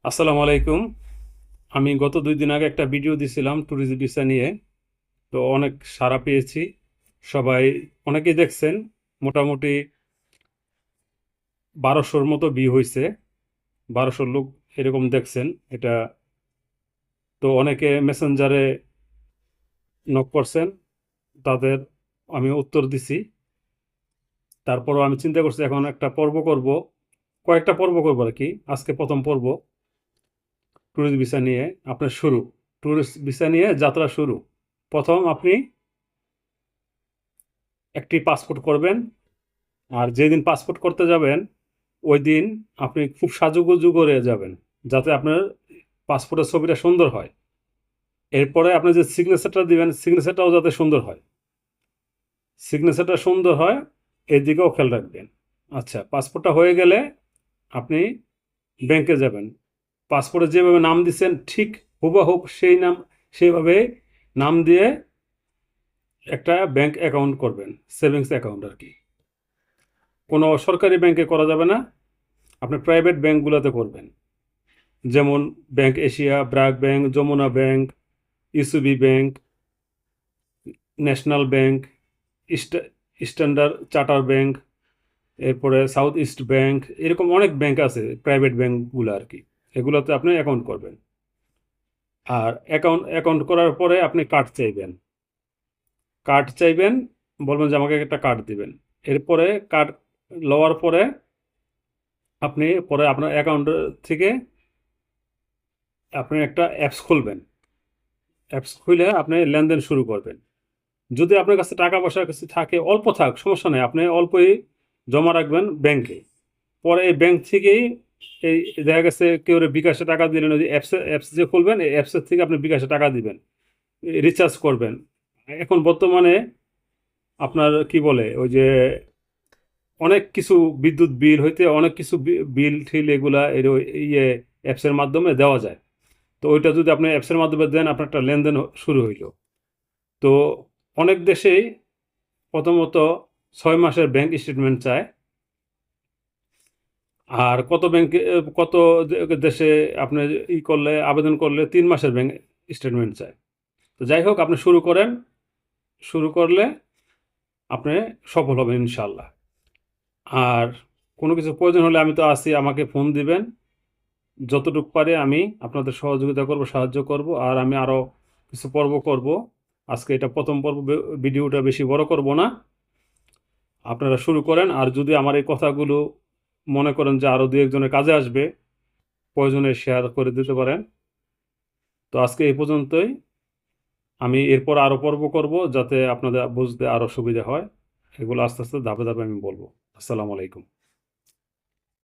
আসসালামু আলাইকুম। আমি গত 2 দিন আগে একটা ভিডিও দিছিলাম ট্যুরিস্ট ভিসা নিয়ে। তো অনেক সাড়া পেয়েছি। সবাই অনেকেই দেখছেন। মোটামুটি 1200-র মতো ভিউ হয়েছে। 1200 লোক এরকম দেখছেন এটা। তো অনেকে মেসেঞ্জারে নক করছেন, তাদের আমি উত্তর দিছি। তারপরও আমি চিন্তা করছি এখন একটা পর্ব করব, কয়েকটা পর্ব করব আর কি। আজকে প্রথম পর্ব ট্যুরিস্ট ভিসা নিয়ে আপনার শুরু। ট্যুরিস্ট ভিসা নিয়ে যাত্রা শুরু। প্রথম আপনি একটি পাসপোর্ট করবেন। আর যেদিন পাসপোর্ট করতে যাবেন ওই দিন আপনি খুব সাজুগুজু করে যাবেন, যাতে আপনার পাসপোর্টের ছবিটা সুন্দর হয়। এরপরে আপনি যে সিগনেচারটা দিবেন, সিগনেচারটাও যাতে সুন্দর হয়। সিগনেচারটা সুন্দর হয় এই দিকেও খেয়াল রাখবেন। আচ্ছা, পাসপোর্টটা হয়ে গেলে আপনি ব্যাংকে যাবেন। পাসপোর্টে যেভাবে নাম দিচ্ছেন ঠিক হুবহুব সেই নাম, সেইভাবে নাম দিয়ে একটা ব্যাংক অ্যাকাউন্ট করবেন, সেভিংস অ্যাকাউন্ট আর কি। কোনো সরকারি ব্যাংকে করা যাবে না, আপনি প্রাইভেট ব্যাংকগুলোতে করবেন। যেমন bank Asia, BRAC bank, Jamuna bank, ECB bank, national bank, standard chartered bank, এরপরে সাউথ ইস্ট ব্যাংক, এরকম অনেক ব্যাংক আছে প্রাইভেট ব্যাংকগুলো আর কি। এগুলোতে আপনি অ্যাকাউন্ট করবেন। আর অ্যাকাউন্ট করার পরে আপনি কার্ড চাইবেন। কার্ড চাইবেন, বলবেন যে আমাকে একটা কার্ড দিবেন। এরপরে কার্ড লওয়ার পরে আপনি পরে আপনার অ্যাকাউন্ট থেকে আপনি একটা অ্যাপস খুলবেন। অ্যাপস খুলে আপনি লেনদেন শুরু করবেন। যদি আপনার কাছে টাকা পয়সা কিছু থাকে, অল্প থাক সমস্যা নেই, আপনি অল্পই জমা রাখবেন ব্যাংকে। পরে এই ব্যাংক থেকেই এই দেখা গেছে কেউ বিকাশে টাকা দিলেন, ওই অ্যাপস যে খুলবেন এই অ্যাপসের থেকে আপনি বিকাশে টাকা দিবেন, রিচার্জ করবেন। এখন বর্তমানে আপনার কি বলে ওই যে অনেক কিছু বিদ্যুৎ বিল হইতে অনেক কিছু বিল ঠিল এগুলা এর ইয়ে অ্যাপসের মাধ্যমে দেওয়া যায়। তো ওইটা যদি আপনি অ্যাপসের মাধ্যমে দেন আপনার একটা লেনদেন শুরু হইল। তো অনেক দেশেই প্রথমত 6 মাসের ব্যাংক স্টেটমেন্ট চায়। আর কত ব্যাংকে, কত দেশে আপনি করলে আবেদন করলে 3 মাসের ব্যাংক স্টেটমেন্ট চায়। তো যাই হোক, আপনি শুরু করেন। শুরু করলে আপনি সফল হবেন ইনশাল্লাহ। আর কোনো কিছু প্রয়োজন হলে আমি তো আছি, আমাকে ফোন দিবেন। যতটুকু পারে আমি আপনাদের সহযোগিতা করব, সাহায্য করব। আর আমি আরও কিছু পর্ব করব। আজকে এটা প্রথম পর্ব, ভিডিওটা বেশি বড় করব না। আপনারা শুরু করেন। আর যদি আমার এই কথাগুলো মনে করেন যে আরও দু একজনের কাজে আসবে, প্রয়োজনে শেয়ার করে দিতে পারেন। তো আজকে এই পর্যন্তই। আমি এরপর আরও পর্ব করব যাতে আপনাদের বুঝতে আরও সুবিধা হয়। এগুলো আস্তে আস্তে ধাপে ধাপে আমি বলবো। আসসালামু আলাইকুম।